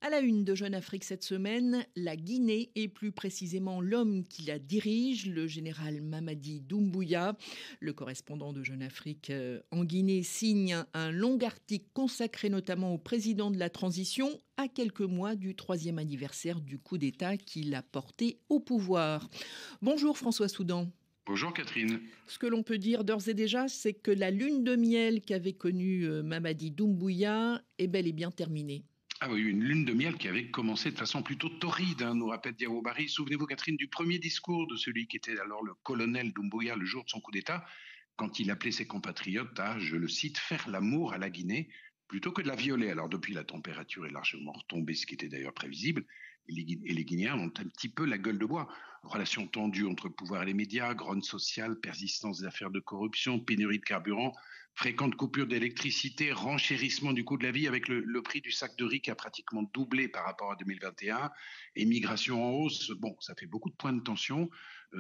À la une de Jeune Afrique cette semaine, la Guinée et plus précisément l'homme qui la dirige, le général Mamadi Doumbouya. Le correspondant de Jeune Afrique en Guinée signe un long article consacré notamment au président de la transition à quelques mois du 3e anniversaire du coup d'État qui l'a porté au pouvoir. Bonjour François Soudan. Bonjour Catherine. Ce que l'on peut dire d'ores et déjà, c'est que la lune de miel qu'avait connue Mamadi Doumbouya est bel et bien terminée. Ah oui, une lune de miel qui avait commencé de façon plutôt torride, nous rappelle Diao Barry. Souvenez-vous Catherine du premier discours de celui qui était alors le colonel Doumbouya le jour de son coup d'État, quand il appelait ses compatriotes à, je le cite, faire l'amour à la Guinée plutôt que de la violer. Alors depuis, la température est largement retombée, ce qui était d'ailleurs prévisible. Et les Guinéens ont un petit peu la gueule de bois. Relations tendues entre le pouvoir et les médias, grogne sociale, persistance des affaires de corruption, pénurie de carburant, fréquentes coupures d'électricité, renchérissement du coût de la vie avec le prix du sac de riz qui a pratiquement doublé par rapport à 2021, émigration en hausse. Bon, ça fait beaucoup de points de tension,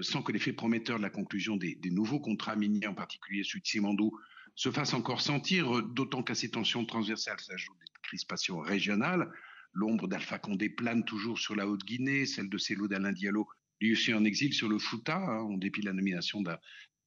sans que l'effet prometteur de la conclusion des nouveaux contrats miniers, en particulier celui de Simandou, se fasse encore sentir, d'autant qu'à ces tensions transversales s'ajoutent des crispations régionales. L'ombre d'Alpha Condé plane toujours sur la Haute-Guinée, celle de Cellou d'Alain Diallo, lui aussi en exil sur le Fouta, en dépit de la nomination d'un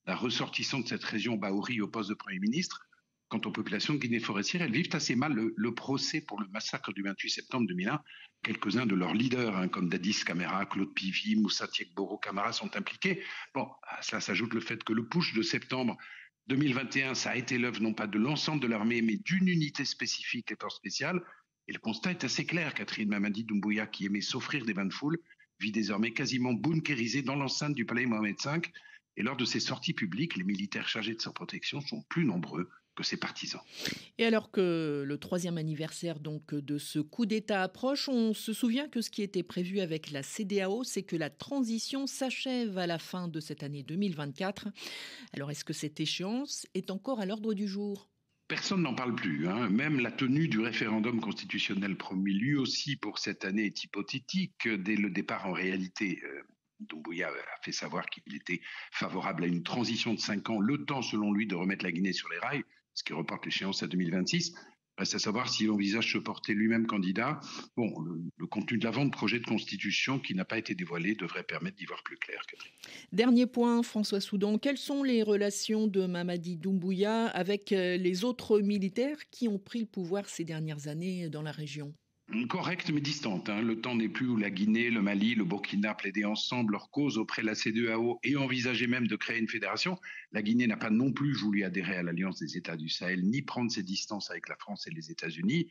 ressortissant de cette région, Bahouri, au poste de Premier ministre. Quant aux populations de Guinée forestière, elles vivent assez mal le procès pour le massacre du 28 septembre 2001. Quelques-uns de leurs leaders, comme Dadis Camara, Claude Pivy, Moussa Tiekboro Camara sont impliqués. Bon, à cela s'ajoute le fait que le putsch de septembre 2021, ça a été l'œuvre non pas de l'ensemble de l'armée, mais d'une unité spécifique, les forces spéciales. Et le constat est assez clair. Catherine Mamadi Doumbouya, qui aimait s'offrir des bains de foule, vit désormais quasiment bunkérisé dans l'enceinte du palais Mohamed V. Et lors de ses sorties publiques, les militaires chargés de sa protection sont plus nombreux que ses partisans. Et alors que le 3e anniversaire donc de ce coup d'État approche, on se souvient que ce qui était prévu avec la CEDEAO, c'est que la transition s'achève à la fin de cette année 2024. Alors est-ce que cette échéance est encore à l'ordre du jour ? Personne n'en parle plus. Même la tenue du référendum constitutionnel promis lui aussi pour cette année est hypothétique. Dès le départ, en réalité, Doumbouya a fait savoir qu'il était favorable à une transition de 5 ans, le temps selon lui de remettre la Guinée sur les rails, ce qui reporte l'échéance à 2026. Reste à savoir s'il envisage se porter lui-même candidat. Bon, le contenu de l'avant-projet de constitution qui n'a pas été dévoilé devrait permettre d'y voir plus clair, Catherine. Dernier point, François Soudan, quelles sont les relations de Mamadi Doumbouya avec les autres militaires qui ont pris le pouvoir ces dernières années dans la région ? Correcte mais distante. Le temps n'est plus où la Guinée, le Mali, le Burkina plaidaient ensemble leur cause auprès de la CEDEAO et envisageaient même de créer une fédération. La Guinée n'a pas non plus voulu adhérer à l'Alliance des États du Sahel ni prendre ses distances avec la France et les États-Unis.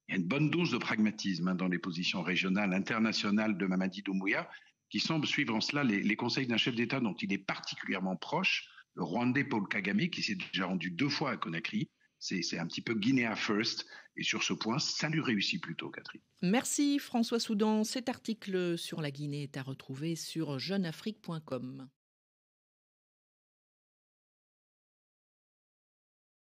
Il y a une bonne dose de pragmatisme dans les positions régionales, internationales de Mamadi Doumbouya, qui semble suivre en cela les conseils d'un chef d'État dont il est particulièrement proche, le Rwandais Paul Kagame, qui s'est déjà rendu 2 fois à Conakry. C'est un petit peu Guinea first. Et sur ce point, ça lui réussit plutôt, Catherine. Merci François Soudan. Cet article sur la Guinée est à retrouver sur jeuneafrique.com.